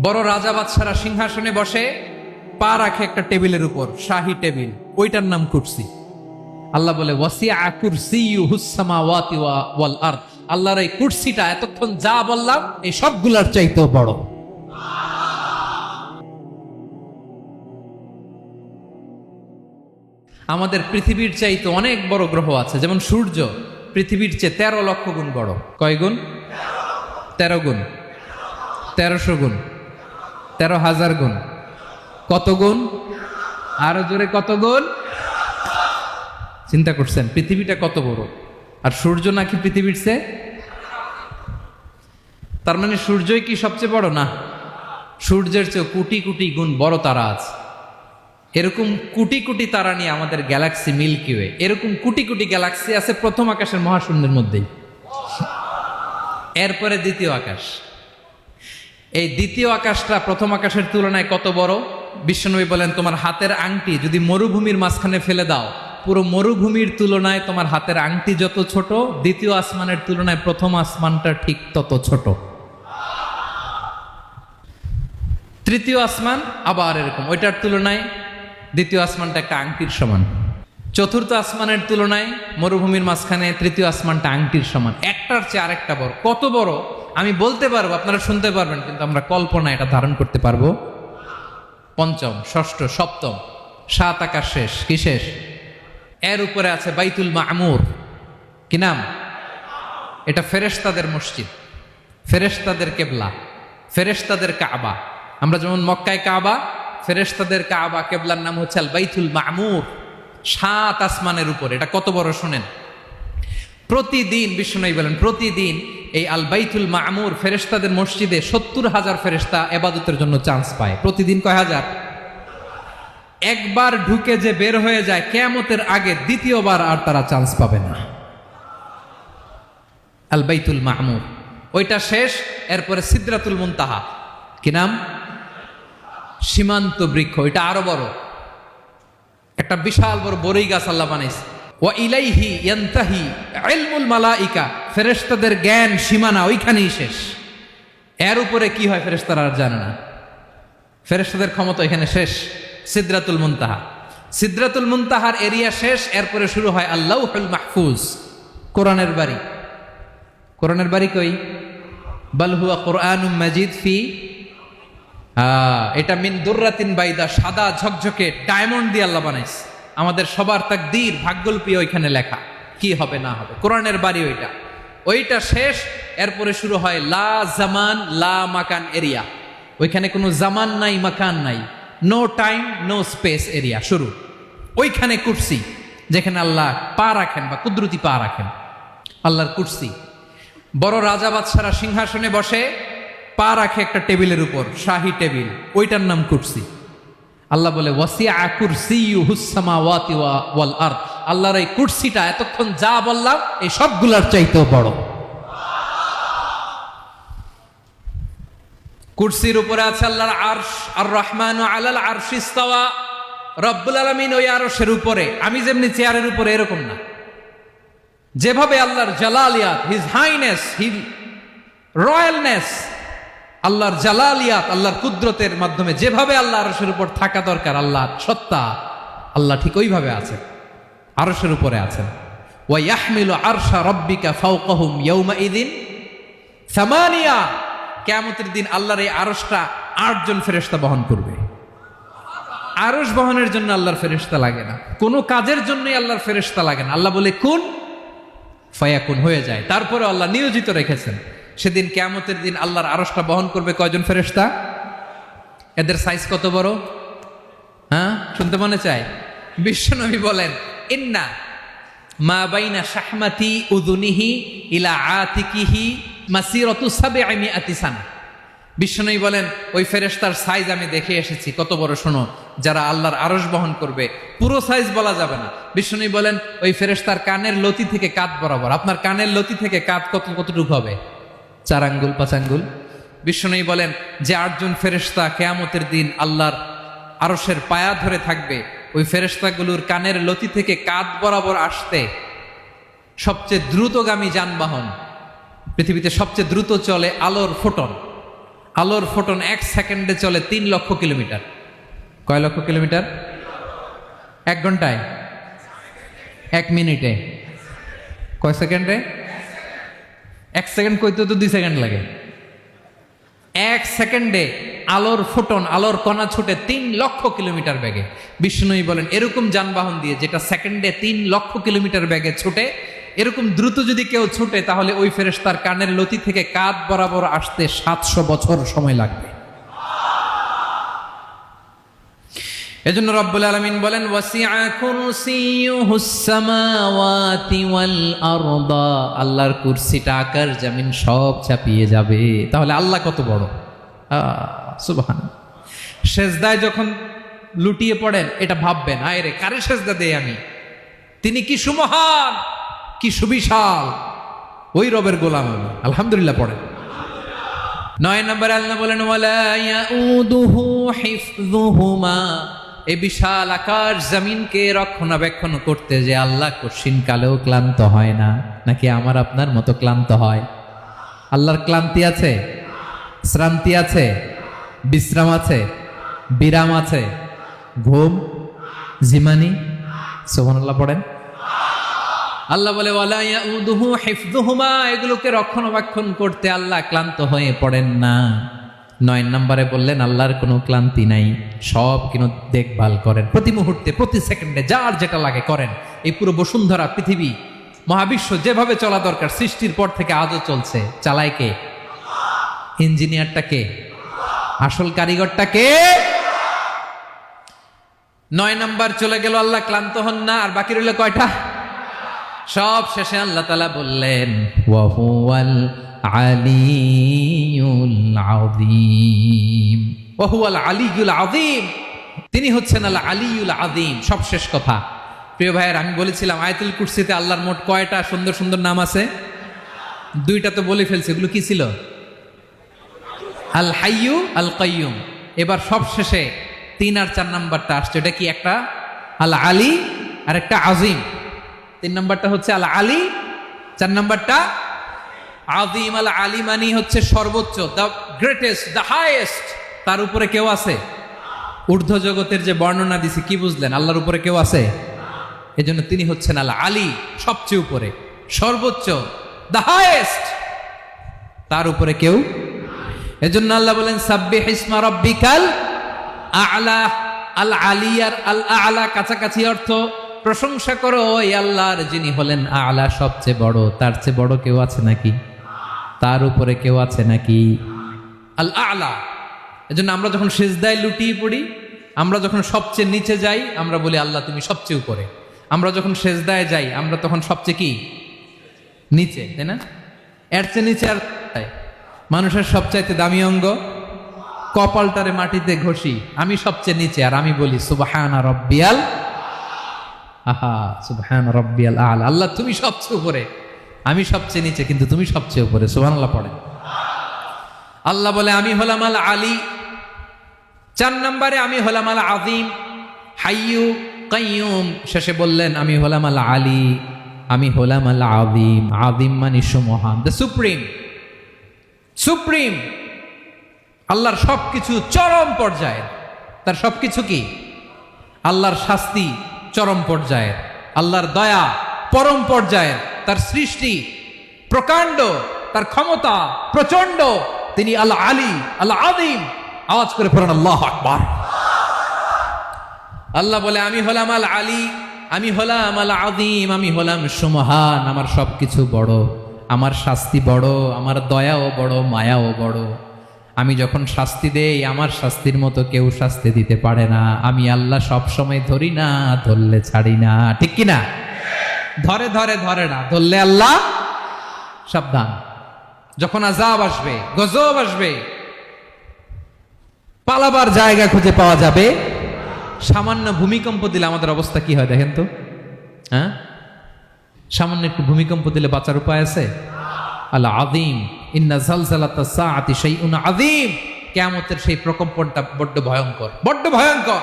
বড় রাজা বাদশারা সিংহাসনে বসে, পা রাখে একটা টেবিলের উপর, শাহী টেবিল, ওইটার নাম কুরসি। আল্লাহ বলে ওয়াসিআ কুরসিয়ুহুস সামাওয়াতি ওয়াল আরদ। আল্লাহর এই কুরসিটা এতক্ষণ যা বললাম এই সবগুলার চাইতেও বড়। আমাদের পৃথিবীর চাইতে অনেক বড় গ্রহ আছে, যেমন সূর্য পৃথিবীর চেয়ে 13 লক্ষ গুণ বড়। কয় গুণ? 13 গুণ, 1300 গুণ, 13,000 গুণ। কত গুণ? আরো জোরে কত গুণ? চিন্তা করছেন পৃথিবীটা কত বড়, আর সূর্য নাকি পৃথিবীর চেয়ে? তার মানে সূর্যই কি সবচেয়ে বড়? না, সূর্যের চেয়ে কোটি কোটি গুণ বড় তারা আছে। এরকম কোটি কোটি তারা নিয়ে আমাদের গ্যালাক্সি মিল্কি ওয়ে। এরকম কোটি কোটি গ্যালাক্সি আছে প্রথম আকাশের মহাশূন্যের মধ্যেই, এরপরে দ্বিতীয় আকাশ। এই দ্বিতীয় আকাশটা প্রথম আকাশের তুলনায় কত বড়? বিশ্বনবী বলেন, তোমার হাতের আংটি যদি মরুভূমির মাঝখানে ফেলে দাও, পুরো মরুভূমির তুলনায় তোমার হাতের আংটি যত ছোট, দ্বিতীয় আসমানের তুলনায় প্রথম আসমানটা ঠিক তত ছোট। তৃতীয় আসমান আবার এরকম, ওইটার তুলনায় দ্বিতীয় আসমানটা একটা আংটির সমান। চতুর্থ আসমানের তুলনায় মরুভূমির মাঝখানে তৃতীয় আসমানটা আংটির সমান। একটার চেয়ে আরেকটা বড়। কত বড় আমি বলতে পারবো, আপনারা শুনতে পারবেন, কিন্তু আমরা কল্পনা এটা ধারণ করতে পারবো? পঞ্চম, ষষ্ঠ, সপ্তম, 7 আকাশ শেষ। কি শেষ? এর উপরে আছে বাইতুল মামুর। কি নাম? এটা ফেরেশতাদের মসজিদ, ফেরেশতাদের কেবলা, ফেরেশতাদের কাবা। আমরা যেমন মক্কায় কাবা, ফেরেশতাদের কাবা কেবলার নাম হচ্ছে আল বাইতুল মামুর। 7 আসমানের উপরে। এটা কত বড় শোনেন। প্রতিদিন বিশ্বনবী বলেন, প্রতিদিন এই আল বাইতুল মামুর ফেরেশতাদের মসজিদে 70,000 ফেরেশতা ইবাদতের জন্য চান্স পায়। প্রতিদিন কয় হাজার? একবার ঢুকে যে বের হয়ে যায় কিয়ামতের আগে, দ্বিতীয়বার আর তারা চান্স পাবে না। আল বাইতুল মামুর ওইটা শেষ। এরপরে সিদরাতুল মুনতাহা। কি নাম? সীমান্ত বৃক্ষ। ওইটা আরো বড়, একটা বিশাল বড় বড়ই গাছ আল্লাহ বানাইছে। ওয়া ইলাইহি ইয়ানতাহি ইলমুল মালাইকা। ফেরেশতাদের জ্ঞান সীমানা ওইখানেই শেষ। এর উপরে কি হয় ফেরেশতারা আর জানে না। ফেরেশতাদের ক্ষমতা এখানে শেষ। সিদরাতুল মুনতাহা, সিদরাতুল মুনতাহার এরিয়া শেষ। এরপরে শুরু হয় আল্লাহুল মাহফুজ, কোরআনের বাড়ি। কোরআনের বাড়ি কই? বাল হুয়া কুরআনুম মাজিদ ফি, এটা মিন দুররাতিন বাইদা, সাদা ঝকঝকে ডায়মন্ড দিয়ে আল্লাহ বানাইছে। আমাদের সবার তাকদীর, ভাগ্যলিপি ওইখানে লেখা, কি হবে না হবে। কোরআনের বাড়ি ওইটা। ওইটা শেষ। এরপরে শুরু হয় লা জামান লা মাকান এরিয়া। ওইখানে কোনো জামান নাই, মাকান নাই, no time no space area শুরু। ওইখানে কুরসি, যেখানে আল্লাহ পা রাখেন বা কুদরতি পা রাখেন, আল্লাহর কুরসি। বড় রাজা বাদশারা সিংহাসনে বসে, পা রাখে একটা টেবিলের উপর, শাহী টেবিল, ওইটার নাম কুরসি। আল্লাহ বলে ওয়াসিআ কুরসিয়ুহুস সামাওয়াতি ওয়াল আরদ। আল্লাহর এই কুরসিটা এতক্ষণ যা বললাম এই সবগুলার চাইতেও বড়। কুরসির উপরে আছে আল্লাহর আরশ। আর রহমানু আলাল আরশি ইস্তাওয়া। রব্বুল আলামিন ওই আরশের উপরে। আমি যেমনি চেয়ারের উপরে এরকম না। যেভাবে আল্লাহর জালালিয়াত, হিজ হাইনেস, হিজ রয়্যালনেস, আল্লাহর জালালিয়াত, আল্লাহর কুদরতের মাধ্যমে যেভাবে আল্লাহ আরশের উপর থাকা দরকার, আল্লাহর সত্তা, আল্লাহ ঠিক ওইভাবে আছেন, আরশের উপরে আছেন। ওয়া ইয়াহমিলু আরশা রাব্বিকা ফাওকাহুম ইয়াউমাইযিন সামানিয়া। কিয়ামতের দিন আল্লাহর এই আরশটা 8 জন ফেরেশতা বহন করবে। আরশ বহনের জন্য আল্লাহর ফেরেশতা লাগে না, কোনো কাজের জন্যই আল্লাহর ফেরেশতা লাগে না। আল্লাহ বলে কুন ফায়াকুন, হয়ে যায়। তারপরে আল্লাহ নিয়োজিত রেখেছেন। সেদিন কিয়ামতের দিন আল্লাহর আরশটা বহন করবে কয়জন ফেরেশতা? এদের সাইজ কত বড়? হ্যাঁ, শুনতে মনে চায়? বিশ্বনবী বলেন, ইন্না মা বাইনা শাহমাতি উযুনিহি ইলা আতিকিহি মাসিরাতু 700 সানা। বিশ্বনবী বলেন, ওই ফেরেশতার সাইজ আমি দেখে এসেছি। কত বড় শোনো, যারা আল্লাহর আরশ বহন করবে। পুরো সাইজ বলা যাবে না। বিশ্বনবী বলেন, ওই ফেরেশতার কানের লতি থেকে কাঁধ বরাবর। আপনার কানের লতি থেকে কাঁধ কতটুকু হবে? 4 আঙ্গুল 5 আঙ্গুল। বিশ্বনবী বলেন, যে 8 জন ফেরেশতা কিয়ামতের দিন আল্লাহর আরশের পায়া ধরে থাকবে, ওই ফেরেশতাগুলোর কানের লতি থেকে কাঁধ বরাবর আসতে সবচেয়ে দ্রুতগামী যানবাহন, পৃথিবীতে সবচেয়ে দ্রুত চলে আলোর ফোটন, আলোর ফোটন 1 সেকেন্ডে চলে 3 লক্ষ কিলোমিটার। কয় লক্ষ কিলোমিটার? 1 ঘন্টায়, 1 মিনিটে, কয় সেকেন্ডে? 1 সেকেন্ড কইতে তো 2 সেকেন্ড লাগে। 1 সেকেন্ডে আলোর ফোটন, আলোর কণা ছুটে 3 লক্ষ কিলোমিটার বেগে। বিষ্ণুই বলেন এরকম যানবাহন দিয়ে যেটা সেকেন্ডে 3 লক্ষ কিলোমিটার বেগে ছুটে, এরকম দ্রুত যদি কেউ ছুটে তাহলে ওই ফেরেশতার কানের লতি থেকে কাঁধ বরাবর আসতে 700 বছর সময় লাগবে। এজন্য রব্বুল আলামিন বলেন ওয়াসিআ কুরসিয়ুহুস সামাওয়াতি ওয়াল আরদা, আল্লাহর কুরসিটা আকাশ জমিন সব চাপিয়ে যাবে। তাহলে আল্লাহ কত বড়! সুবহানাল্লাহ। সেজদায় যখন লুটিয়ে পড়েন এটা ভাববেন, আয় রে কারে সেজদা দেই আমি, তিনি কি সুমহান, কি সুবিশাল, ওই রবের গোলাম আমি। আলহামদুলিল্লাহ পড়েন। 9 নম্বরে আল্লাহ বলেন ওয়ালা ইয়াউদুহু হিফযুহুমা, এই বিশাল আকাশ জমিনকে রক্ষণাবেক্ষণ করতে যে আল্লাহ কঠিন কালেও ক্লান্ত হয় না। নাকি আমার আপনার মতো ক্লান্ত হয়? আল্লাহর ক্লান্তি আছে, শ্রান্তি আছে, বিশ্রাম আছে, বিরাম আছে, ঘুম, জিমানি? সুবহানাল্লাহ পড়েন। আল্লাহ বলে ওয়ালা ইয়াউদুহু হিফযুহুমা, এগুলোকে রক্ষণাবেক্ষণ করতে আল্লাহ ক্লান্ত হয়ে পড়েন না। 9 নম্বরে বললেন আল্লাহর কোনো ক্লান্তি নাই, সব কিন্তু দেখভাল করেন, প্রতি মুহূর্তে প্রতি সেকেন্ডে যার যেটা লাগে করেন। এই পুরো বসুন্ধরা, পৃথিবী, মহাবিশ্ব যেভাবে চলা দরকার সৃষ্টির পর থেকে আজও চলছে। চালায় কে? ইঞ্জিনিয়ারটা কে? আসল কারিগরটা কে? 9 নম্বর চলে গেল, আল্লাহ ক্লান্ত হন না। আর বাকি রইল কয়টা? সব শেষে আল্লাহ তাআলা বললেন ওয়া হুয়াল আলিয়ুল আযীম, ওয়া হুয়াল আলিয়ুল আযীম, তিনি হচ্ছেন আল আলিয়ুল আযীম। সব শেষ কথা। প্রিয় ভাইয়ের, আমি বলেছিলাম আয়াতুল কুরসিতে আল্লাহর মোট কয়টা সুন্দর সুন্দর নাম আছে? 2টা তো বলে ফেলছে। এগুলো কি ছিল? আল হাইয়ু, আল কাইয়ুম। এবার সব শেষে 3 আর 4 নাম্বারটা আসছে। এটা কি? একটা আল আলী আর একটা আযীম। 3 নাম্বারটা হচ্ছে আল আলী, 4 নাম্বারটা আযীম। আল আলী মানে হচ্ছে সর্বোচ্চ, দ্য গ্রেটেস্ট, দ্য হাইয়েস্ট। তার উপরে কেউ আছে? ঊর্ধ্ব জগতের যে বর্ণনা দিছি, কি বুঝলেন? আল্লাহর উপরে কেউ আছে? এজন্য তিনি হচ্ছেন আল আলী, সবচেয়ে উপরে, সর্বোচ্চ, দ্য হাইয়েস্ট। তার উপরে কেউ। এজন্য আল্লাহ বলেন সাব্বিহ ইসমা রাব্বিকাল আ'লা। আল আলী আর আল আ'লা কাছাকাছি অর্থ। প্রশংসা করো ওই আল্লাহর যিনি হলেন আ'লা, সবচেয়ে বড়। তার চেয়ে বড় কেউ আছে নাকি? তার উপরে কেউ আছে নাকি? আল আ'লা। এজন্য আমরা যখন সিজদায় লুটিয়ে পড়ি, আমরা যখন সবচেয়ে নিচে যাই, আমরা বলি আল্লাহ তুমি সবচেয়ে উপরে। আমরা যখন সিজদায় যাই, আমরা তখন সবচেয়ে কি? নিচে, তাই না? এর চেয়ে নিচে আর মানুষের সবচাইতে দামি অঙ্গ কপালটারে মাটিতে ঘষি, আমি সবচেয়ে নিচে, আর আমি বলি সুবহানা রাব্বিয়াল, আহা সুবহান রাব্বিয়াল আ'লা। আল্লাহ তুমি সবচেয়ে উপরে, আমি সবচেয়ে নিচে, কিন্তু তুমি সবচেয়ে উপরে। সুবহানাল্লাহ পড়ে। আল্লাহ বলে আমি হলাম আল আলী। 4 নম্বরে আমি হলাম আল আযীম, হাইয়ু কাইয়ুম। শেষে বললেন আমি হলাম আল আলী, আমি হলাম আল আযীম। আযীম মানে সুমহান, দ্য সুপ্রিম। সুপ্রিম। আল্লাহর সবকিছু চরম পর্যায়ে। তার সবকিছু কি? আল্লাহর শাস্তি চরম পর্যায়ের, আল্লাহর দয়া পরম পর্যায়ের, তার সৃষ্টি প্রকাণ্ড, তার ক্ষমতা প্রচন্ড। তিনি আল আলী, আল আযীম। আওয়াজ করে পড়েন আল্লাহু আকবার। আল্লাহ বলে আমি হলাম আল আলী, আমি হলাম আল আযীম, আমি হলাম সুমহান। আমার সবকিছু বড়, আমার শাস্তি বড়, আমার দয়াও বড়, মায়াও বড়। আমি যখন শাস্তি দেই, আমার শাস্তির মতো কেউ শাস্তি দিতে পারে না। আমি আল্লাহ সব সময় ধরি না, ধরলে ছাড়ি না। ঠিক কি না? ধরে ধরে ধরে না, ধরলে আল্লাহ সাবধান। যখন আযাব আসবে, গজব আসবে, পালাবার জায়গা খুঁজে পাওয়া যাবে। সামান্য ভূমিকম্প দিলে আমাদের অবস্থা কি হয় দেখেন তো। হ্যাঁ, সামান্য একটু ভূমিকম্প দিলে বাঁচার উপায় আছে? আল আযীম, ইন্না জালজালাতাস সাআতি শাইউন আযীম। কিয়ামতের সেই প্রকম্পনটা বড্ড ভয়ঙ্কর, বড্ড ভয়ঙ্কর।